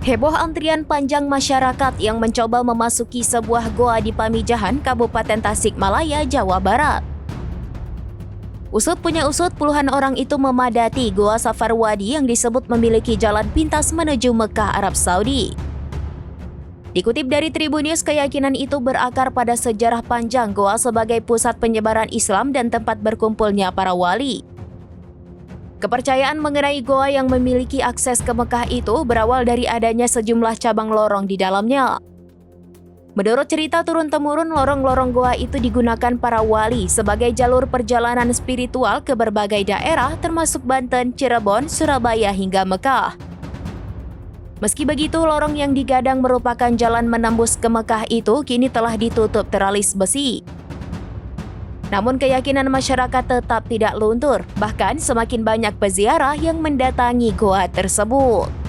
Heboh antrian panjang masyarakat yang mencoba memasuki sebuah goa di Pamijahan, Kabupaten Tasikmalaya, Jawa Barat. Usut punya usut, puluhan orang itu memadati Goa Safarwadi yang disebut memiliki jalan pintas menuju Mekah, Arab Saudi. Dikutip dari Tribunnews, keyakinan itu berakar pada sejarah panjang goa sebagai pusat penyebaran Islam dan tempat berkumpulnya para wali. Kepercayaan mengenai goa yang memiliki akses ke Mekah itu berawal dari adanya sejumlah cabang lorong di dalamnya. Menurut cerita turun-temurun, lorong-lorong goa itu digunakan para wali sebagai jalur perjalanan spiritual ke berbagai daerah termasuk Banten, Cirebon, Surabaya hingga Mekah. Meski begitu, lorong yang digadang merupakan jalan menembus ke Mekah itu kini telah ditutup teralis besi. Namun keyakinan masyarakat tetap tidak luntur, bahkan semakin banyak peziarah yang mendatangi goa tersebut.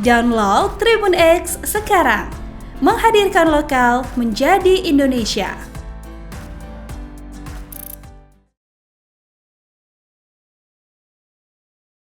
Download Tribun X sekarang, menghadirkan lokal menjadi Indonesia.